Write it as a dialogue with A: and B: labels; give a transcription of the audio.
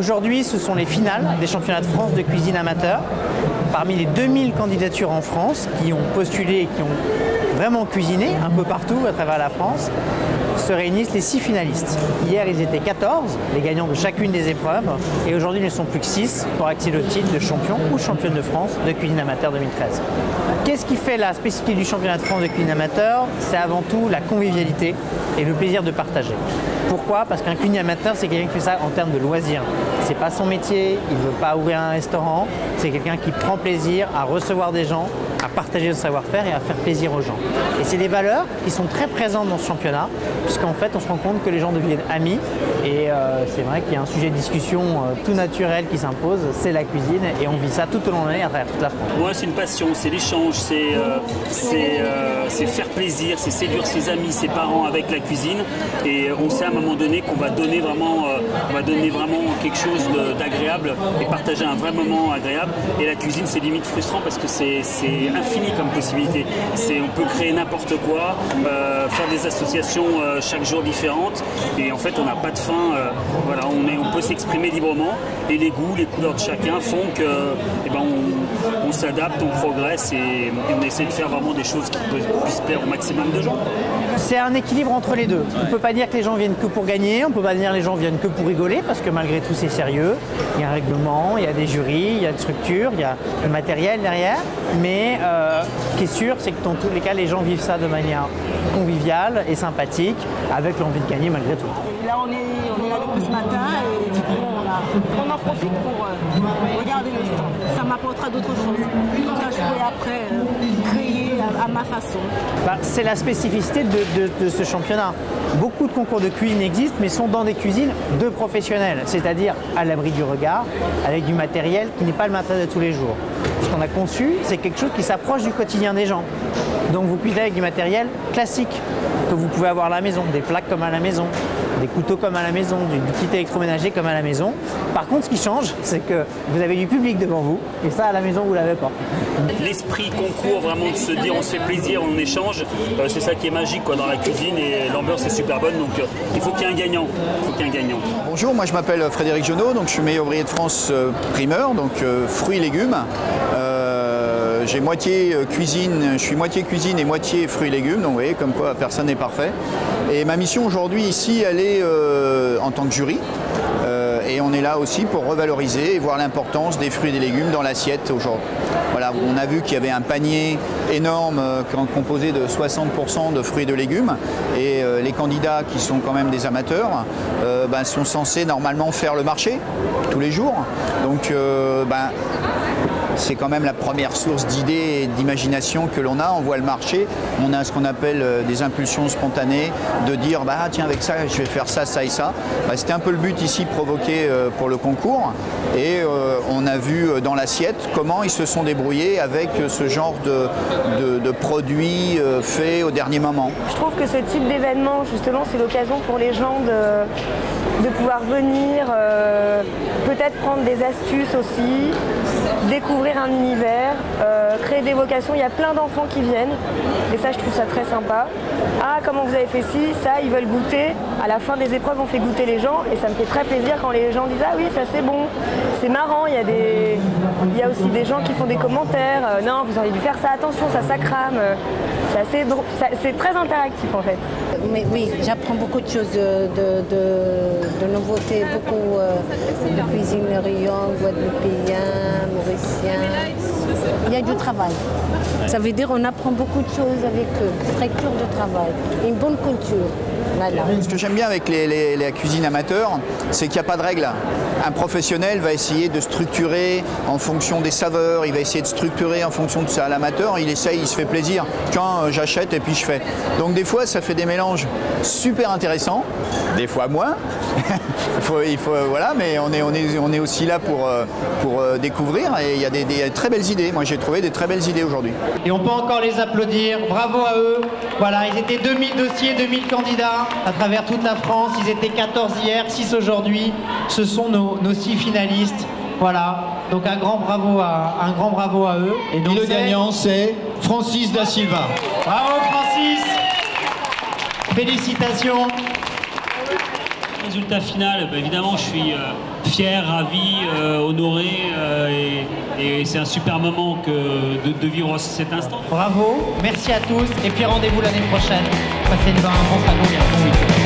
A: Aujourd'hui, ce sont les finales des championnats de France de cuisine amateur. Parmi les 2000 candidatures en France qui ont postulé et qui ont vraiment cuisiné un peu partout à travers la France, se réunissent les 6 finalistes. Hier, ils étaient 14, les gagnants de chacune des épreuves, et aujourd'hui, ils ne sont plus que 6 pour accéder au titre de champion ou championne de France de cuisine amateur 2013. Qu'est-ce qui fait la spécificité du championnat de France de cuisine amateur? C'est avant tout la convivialité et le plaisir de partager. Pourquoi? Parce qu'un cuisinier amateur, c'est quelqu'un qui fait ça en termes de loisirs. C'est pas son métier, il ne veut pas ouvrir un restaurant, c'est quelqu'un qui prend plaisir à recevoir des gens, à partager le savoir-faire et à faire plaisir aux gens. Et c'est des valeurs qui sont très présentes dans ce championnat, puisqu'en fait, on se rend compte que les gens deviennent amis. Et c'est vrai qu'il y a un sujet de discussion tout naturel qui s'impose, c'est la cuisine, et on vit ça tout au long de l'année à travers toute la France.
B: Moi, c'est une passion, c'est l'échange, c'est faire plaisir, c'est séduire ses amis, ses parents avec la cuisine. Et on sait à un moment donné qu'on va donner vraiment, quelque chose d'agréable et partager un vrai moment agréable. Et la cuisine, c'est limite frustrant parce que c'est infini comme possibilité. On peut créer n'importe quoi, faire des associations chaque jour différentes, et en fait on n'a pas de fin. Voilà, on peut s'exprimer librement, et les goûts, les couleurs de chacun font que on s'adapte, on progresse, et on essaie de faire vraiment des choses qui puissent plaire au maximum de gens.
A: C'est un équilibre entre les deux. On ne peut pas dire que les gens viennent que pour gagner, on ne peut pas dire que les gens viennent que pour rigoler, parce que malgré tout c'est sérieux. Il y a un règlement, il y a des jurys, il y a une structure, il y a le matériel derrière. Mais ce qui est sûr, c'est que dans tous les cas, les gens vivent ça de manière conviviale et sympathique, avec l'envie de gagner malgré tout.
C: Là, on est là depuis ce matin, et du coup, on en profite pour regarder le stand. Ça m'apportera d'autres choses. Comme ça, je pourrai après créer à ma façon.
A: C'est la spécificité de ce championnat. Beaucoup de concours de cuisine existent, mais sont dans des cuisines de professionnels, c'est-à-dire à l'abri du regard, avec du matériel qui n'est pas le matériel de tous les jours. Ce qu'on a conçu, c'est quelque chose qui s'approche du quotidien des gens. Donc vous cuisinez avec du matériel classique que vous pouvez avoir à la maison, des plaques comme à la maison, des couteaux comme à la maison, du kit électroménager comme à la maison. Par contre, ce qui change, c'est que vous avez du public devant vous, et ça à la maison vous l'avez pas.
B: L'esprit concours, vraiment de se dire on se fait plaisir, on échange, c'est ça qui est magique dans la cuisine, et l'ambiance est super bonne, donc il faut qu'il y ait un gagnant.
D: Bonjour, moi je m'appelle Frédéric Genot, donc je suis meilleur ouvrier de France primeur, donc fruits et légumes. J'ai moitié cuisine, je suis moitié cuisine et moitié fruits et légumes, donc vous voyez comme quoi personne n'est parfait. Et ma mission aujourd'hui ici, elle est en tant que jury. Et on est là aussi pour revaloriser et voir l'importance des fruits et des légumes dans l'assiette aujourd'hui. Voilà, on a vu qu'il y avait un panier énorme composé de 60% de fruits et de légumes, et les candidats qui sont quand même des amateurs sont censés normalement faire le marché tous les jours. Donc c'est quand même la première source d'idées et d'imagination que l'on a. On voit le marché, on a ce qu'on appelle des impulsions spontanées, de dire tiens, avec ça je vais faire ça, ça et ça. C'était un peu le but ici provoqué pour le concours, et on a vu dans l'assiette comment ils se sont débrouillés avec ce genre de produits faits au dernier moment.
E: Je trouve que ce type d'événement, justement, c'est l'occasion pour les gens de pouvoir venir, peut-être prendre des astuces aussi, découvrir un univers, créer des vocations. Il y a plein d'enfants qui viennent, et ça je trouve ça très sympa. Ah, comment vous avez fait ci, ça, ils veulent goûter. À la fin des épreuves, on fait goûter les gens, et ça me fait très plaisir quand les gens disent ah oui, ça c'est bon, c'est marrant. Il y a aussi des gens qui font des commentaires, non, vous auriez dû faire ça, attention, ça crame. C'est assez drôle, c'est très interactif en fait.
F: Mais oui, j'apprends beaucoup de choses, de nouveautés, beaucoup de cuisine riant, guadeloupéen, mauricien. Il y a du travail. Ça veut dire qu'on apprend beaucoup de choses avec eux, structure de travail, une bonne culture. Voilà.
D: Ce que j'aime bien avec la cuisine amateur, c'est qu'il n'y a pas de règles. Un professionnel va essayer de structurer en fonction des saveurs, il va essayer de structurer en fonction de ça. L'amateur, il essaye, il se fait plaisir. Quand j'achète et puis je fais. Donc des fois, ça fait des mélanges super intéressants, des fois moins. Voilà, mais on est aussi là pour découvrir, et il y a des très belles idées. Moi, j'ai trouvé des très belles idées aujourd'hui.
A: Et on peut encore les applaudir, bravo à eux. Voilà, ils étaient 2000 dossiers, 2000 candidats à travers toute la France. Ils étaient 14 hier, 6 aujourd'hui. Ce sont nos 6 finalistes. Voilà, donc un grand bravo à eux.
G: Et donc le gagnant, c'est Francis da Silva.
A: Bravo Francis. Félicitations.
H: résultat final, évidemment, je suis fier, ravi, honoré, et c'est un super moment de vivre cet instant.
A: Bravo, merci à tous, et puis rendez-vous l'année prochaine. Passez un bon salon et un bon week-end.